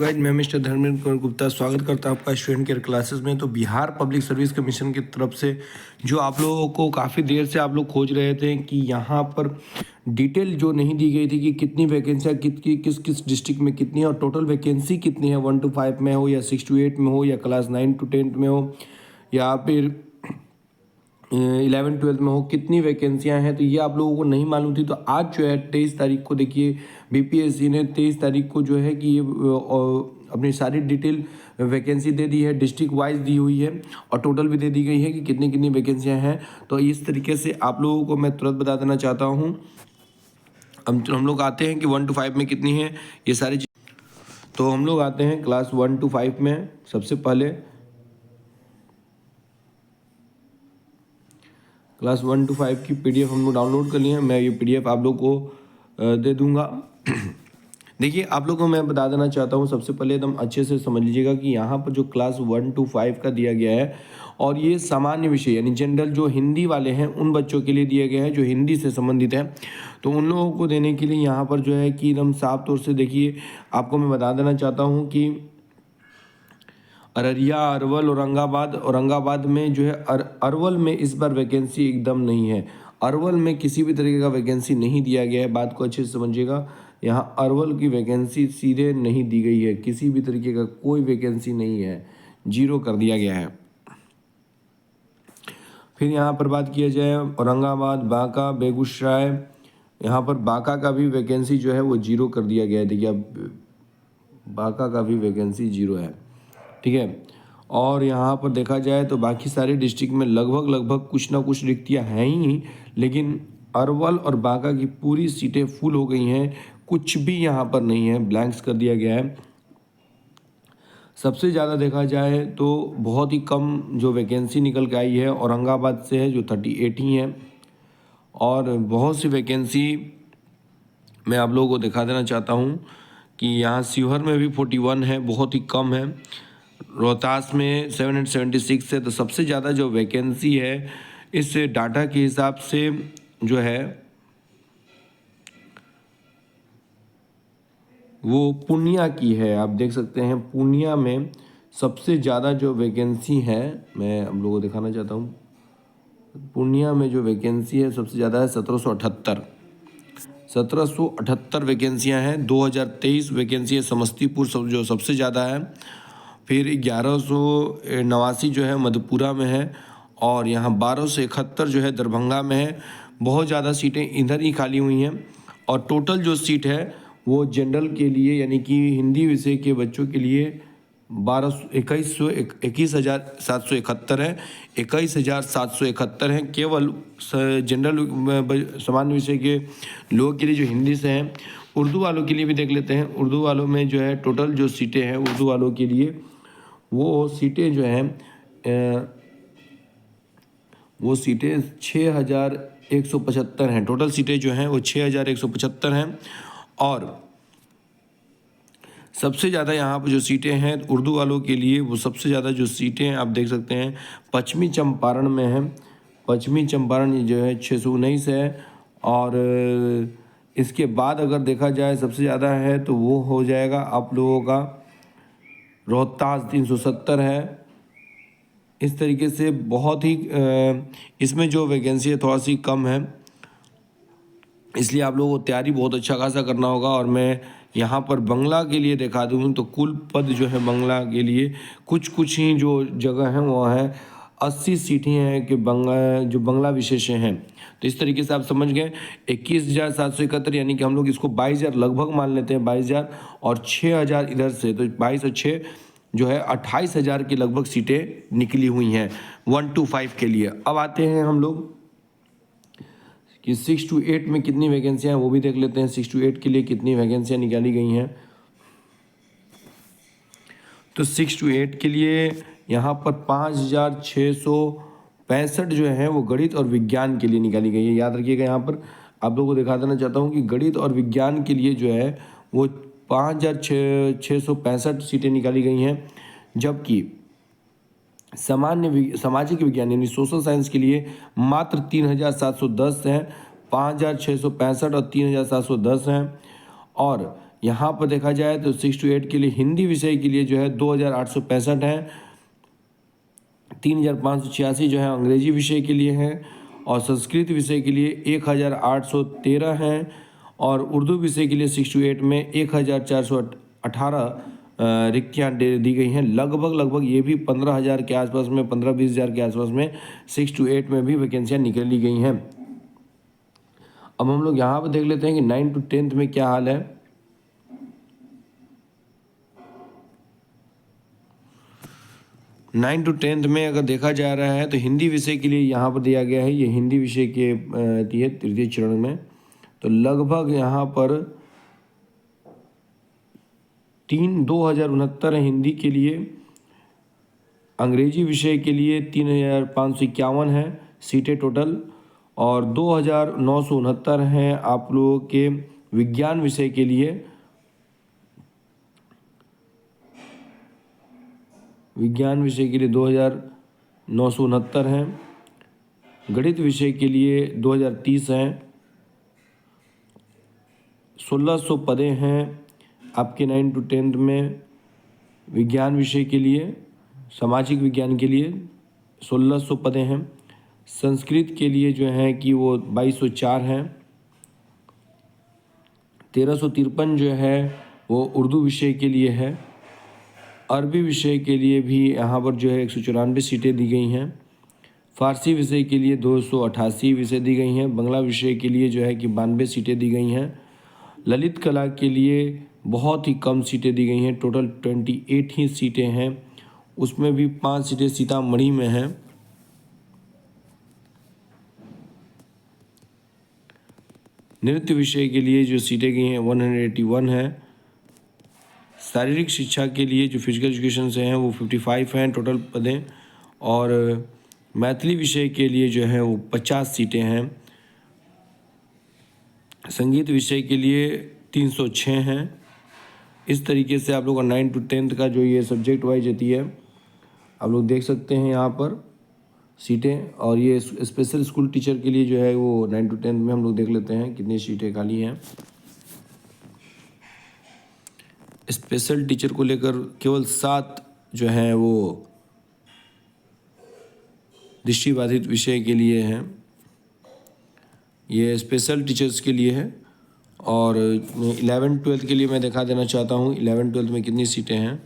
Guys, मैं mister Dharmendra Kumar Gupta स्वागत करता हूं आपका स्टूडेंट केयर क्लासेस में। तो बिहार पब्लिक सर्विस कमीशन की तरफ से जो आप लोगों को काफ़ी देर से आप लोग खोज रहे थे कि यहाँ पर डिटेल जो नहीं दी गई थी कि कितनी वैकेंसियाँ किस किस डिस्ट्रिक्ट में कितनी है और टोटल वैकेंसी कितनी है, 1 to 5 में हो या 6 to 8 में हो या क्लास 9 to 10 में हो या फिर 11-12 में हो, कितनी वैकेंसियां हैं। तो ये आप लोगों को नहीं मालूम थी। तो आज जो है 23 तारीख को देखिए बीपीएससी ने 23 तारीख को जो है कि ये अपनी सारी डिटेल वैकेंसी दे दी है, डिस्ट्रिक्ट वाइज दी हुई है और टोटल भी दे दी गई है कि कितनी कितनी वैकेंसियां हैं। तो इस तरीके से आप लोगों को मैं तुरंत बता देना चाहता हूँ। हम लोग आते हैं कि 1 to 5 में कितनी है ये सारी चीज़। तो हम लोग आते हैं क्लास 1 to 5 में। सबसे पहले क्लास 1 to 5 की पीडीएफ हम लोग डाउनलोड कर लिए हैं। मैं ये पीडीएफ आप लोग को दे दूंगा। देखिए आप लोग को मैं बता देना चाहता हूँ, सबसे पहले एकदम अच्छे से समझ लीजिएगा कि यहाँ पर जो क्लास 1 to 5 का दिया गया है और ये सामान्य विषय यानी जनरल जो हिंदी वाले हैं उन बच्चों के लिए दिया गया है जो हिंदी से संबंधित है। तो उन लोगों को देने के लिए यहाँ पर जो है कि एकदम साफ तौर से देखिए आपको मैं बता देना चाहता हूँ कि अररिया, अरवल, औरंगाबाद में जो है अरवल में इस बार वैकेंसी एकदम नहीं है। अरवल में किसी भी तरीके का वैकेंसी नहीं दिया गया है। बात को अच्छे से समझिएगा, यहाँ अरवल की वैकेंसी सीधे नहीं दी गई है, किसी भी तरीके का कोई वैकेंसी नहीं है, जीरो कर दिया गया है। फिर यहाँ पर बात किया जाए औरंगाबाद, बांका, बेगूसराय, यहाँ पर बांका का भी वैकेंसी जो है वो जीरो कर दिया गया है। देखिए अब बांका का भी वैकेंसी जीरो है, ठीक है। और यहाँ पर देखा जाए तो बाकी सारे डिस्ट्रिक्ट में लगभग कुछ ना कुछ रिक्तियाँ हैं ही, लेकिन अरवल और बांका की पूरी सीटें फुल हो गई हैं, कुछ भी यहाँ पर नहीं है, ब्लैंक्स कर दिया गया है। सबसे ज़्यादा देखा जाए तो बहुत ही कम जो वैकेंसी निकल के आई है औरंगाबाद से है जो 38 ही है। और बहुत सी वैकेंसी मैं आप लोगों को दिखा देना चाहता हूँ कि यहाँ शिवहर में भी 41 है, बहुत ही कम है। रोहतास में 776 है। तो सबसे ज़्यादा जो वैकेंसी है इस डाटा के हिसाब से जो है वो पूर्णिया की है। आप देख सकते हैं पूर्णिया में सबसे ज़्यादा जो वैकेंसी है, मैं आप लोगों को दिखाना चाहता हूँ। पूर्णिया में जो वैकेंसी है सबसे ज़्यादा है 1778 वैकेंसियाँ हैं। 2023 वैकेंसी है समस्तीपुर जो सबसे ज़्यादा है। फिर 1189 जो है मधेपुरा में है और यहाँ 1271 जो है दरभंगा में है। बहुत ज़्यादा सीटें इधर ही खाली हुई हैं और टोटल जो सीट है वो जनरल के लिए यानी कि हिंदी विषय के बच्चों के लिए 21,771 है। 21,771 हैं केवल जनरल सामान्य विषय के लोगों के लिए जो हिंदी से हैं। उर्दू वालों के लिए भी देख लेते हैं। उर्दू वालों में जो है टोटल जो सीटें हैं उर्दू वालों के लिए वो सीटें जो हैं वो सीटें 6,175 हैं। टोटल सीटें जो हैं वो 6,175 हैं। और सबसे ज़्यादा यहाँ पर जो सीटें हैं उर्दू वालों के लिए वो सबसे ज़्यादा जो सीटें आप देख सकते हैं पश्चिमी चंपारण में है। पश्चिमी चंपारण जो है 619 है। और इसके बाद अगर देखा जाए सबसे ज़्यादा है तो वो हो जाएगा आप लोगों का रोहतास 370 है। इस तरीके से बहुत ही इसमें जो वैकेंसी है थोड़ा सी कम है, इसलिए आप लोगों को तैयारी बहुत अच्छा खासा करना होगा। और मैं यहाँ पर बंगला के लिए दिखा दूँ तो कुल पद जो है बंगला के लिए कुछ ही जो जगह है वो है 80 सीटें हैं कि जो बंगला विशेषण हैं। तो इस तरीके से आप समझ गए 21,771 यानी कि हम लोग इसको 22,000 लगभग मान लेते हैं, 22,000 और 6,000 इधर से, तो 22 और 6 जो है 28,000 की लगभग सीटें निकली हुई हैं 1 to 5 के लिए। अब आते हैं हम लोग कि 6 to 8 में कितनी वैकेंसियाँ हैं वो भी देख लेते हैं। 6 to 8 के लिए कितनी वैकेंसियाँ निकाली गई हैं। तो 6 to 8 के लिए यहाँ पर 5,665 जो है वो गणित और विज्ञान के लिए निकाली गई है। याद रखिएगा, यहाँ पर आप लोगों को दिखा देना चाहता हूँ कि गणित और विज्ञान के लिए जो है वो 5,665 सीटें निकाली गई हैं। जबकि सामाजिक विज्ञान यानी सोशल साइंस के लिए मात्र 3,710 हैं। 5,665 और 3,710 हैं। और यहाँ पर देखा जाए तो 6 to 8 के लिए हिंदी विषय के लिए जो है 2865 है, 3586 जो है अंग्रेजी विषय के लिए हैं, और संस्कृत विषय के लिए 1813 हैं, और उर्दू विषय के लिए 6 to 8 में 1418 रिक्तियाँ दी गई हैं। लगभग ये भी 15,000 के आसपास में, 15-20 हज़ार के आसपास में 6 to 8 में भी वैकेंसियाँ निकाली गई हैं। अब हम लोग यहाँ पर देख लेते हैं कि 9 to 10 में क्या हाल है। 9 to 10 में अगर देखा जा रहा है तो हिंदी विषय के लिए यहाँ पर दिया गया है, ये हिंदी विषय के तृतीय चरण में, तो लगभग यहाँ पर 2069 हिंदी के लिए, अंग्रेजी विषय के लिए 3551 है सीटें टोटल, और 2969 हैं आप लोगों के विज्ञान विषय के लिए। विज्ञान विषय के लिए 2969 हैं, गणित विषय के लिए 2030 हैं, 1600 पदें हैं आपके 9 to 10 में। विज्ञान विषय के लिए, सामाजिक विज्ञान के लिए 1600 पदें हैं। संस्कृत के लिए जो है कि वो 2204 हैं। 1353 जो है वो उर्दू विषय के लिए है। अरबी विषय के लिए भी यहाँ पर जो है 194 सीटें दी गई हैं। फ़ारसी विषय के लिए 288 विषय दी गई हैं। बांग्ला विषय के लिए जो है कि 92 सीटें दी गई हैं। ललित कला के लिए बहुत ही कम सीटें दी गई हैं, टोटल 28 ही सीटें हैं, उसमें भी 5 सीटें सीतामढ़ी में हैं। नृत्य विषय के लिए जो सीटें गई हैं 181 हैं। शारीरिक शिक्षा के लिए जो फिजिकल एजुकेशन से हैं वो 55 हैं टोटल पदें, और मैथिली विषय के लिए जो है वो 50 सीटें हैं। संगीत विषय के लिए 306 हैं। इस तरीके से आप लोग का 9 to 10 का जो ये सब्जेक्ट वाइज होती है आप लोग देख सकते हैं यहाँ पर सीटें। और ये स्पेशल स्कूल टीचर के लिए जो है वो 9 to 10 में हम लोग देख लेते हैं कितनी सीटें खाली हैं। स्पेशल टीचर को लेकर केवल 7 जो है वो दृष्टिबाधित विषय के लिए हैं, ये स्पेशल टीचर्स के लिए है। और 11-12 के लिए मैं दिखा देना चाहता हूँ 11-12 में कितनी सीटें हैं।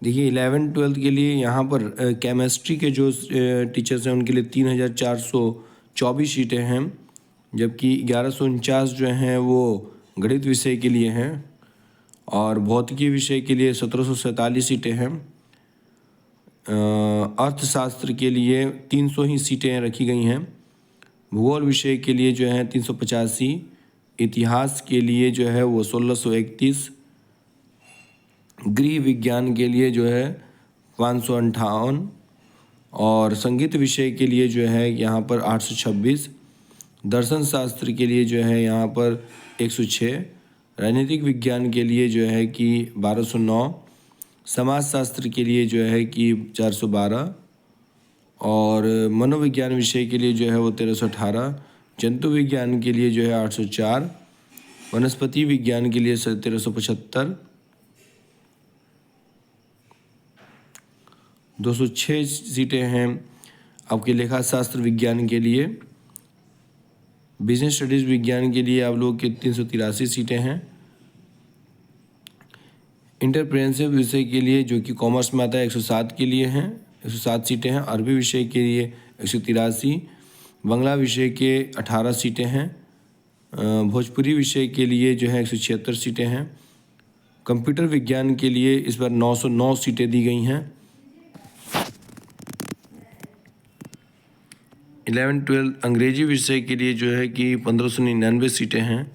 देखिए 11-12 के लिए यहाँ पर केमिस्ट्री के जो टीचर्स हैं उनके लिए 3424 सीटें हैं, जबकि 1149 जो हैं वो गणित विषय के लिए हैं, और भौतिकी विषय के लिए 1747 सीटें हैं। अर्थशास्त्र के लिए 300 ही सीटें रखी गई हैं। भूगोल विषय के लिए जो है 385, इतिहास के लिए जो है वो 1631, गृह विज्ञान के लिए जो है 558, और संगीत विषय के लिए जो है यहाँ पर 826, दर्शन शास्त्र के लिए जो है यहाँ पर 106, राजनीतिक विज्ञान के लिए जो है कि 1209, समाजशास्त्र के लिए जो है कि 412, और मनोविज्ञान विषय के लिए जो है वो 1318, जंतु विज्ञान के लिए जो है 804, वनस्पति विज्ञान के लिए 1375, 206 सीटें हैं आपके लेखा शास्त्र विज्ञान के लिए। बिजनेस स्टडीज़ विज्ञान के लिए आप लोग के 383 सीटें हैं। इंटरप्रेन्योरशिप विषय के लिए जो कि कॉमर्स में आता है 107 के लिए हैं, 107 सीटें हैं। अरबी विषय के लिए 183, बांग्ला विषय के 18 सीटें हैं। भोजपुरी विषय के लिए जो है 176 सीटें हैं। कंप्यूटर विज्ञान के लिए इस बार 909 सीटें दी गई हैं। 11-12 अंग्रेजी विषय के लिए जो है कि 1599 सीटें हैं।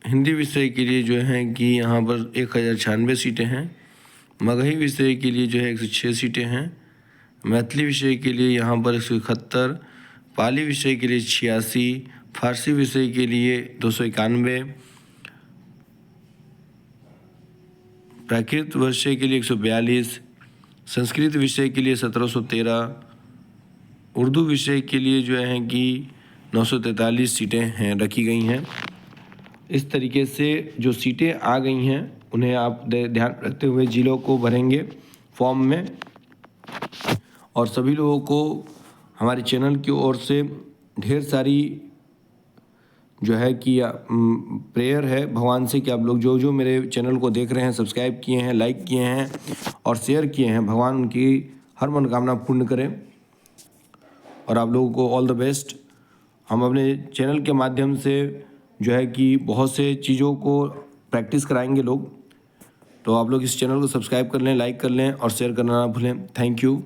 हिंदी विषय के लिए जो है कि यहाँ पर 1096 सीटें हैं। मगही विषय के लिए जो है 106 सीटें हैं। मैथिली विषय के लिए यहाँ पर 171, पाली विषय के लिए 86, फारसी विषय के लिए 291, प्राकृत विषय के लिए 142, संस्कृत विषय के लिए 1713, उर्दू विषय के लिए जो है कि 943 सीटें हैं रखी गई हैं। इस तरीके से जो सीटें आ गई हैं उन्हें आप ध्यान रखते हुए जिलों को भरेंगे फॉर्म में। और सभी लोगों को हमारे चैनल की ओर से ढेर सारी जो है कि प्रेयर है भगवान से कि आप लोग जो जो मेरे चैनल को देख रहे हैं, सब्सक्राइब किए हैं, लाइक किए हैं और शेयर किए हैं, भगवान उनकी हर मनोकामना पूर्ण करें। और आप लोगों को ऑल द बेस्ट। हम अपने चैनल के माध्यम से जो है कि बहुत से चीज़ों को प्रैक्टिस कराएंगे लोग, तो आप लोग इस चैनल को सब्सक्राइब कर लें, लाइक कर लें और शेयर करना ना भूलें। Thank you.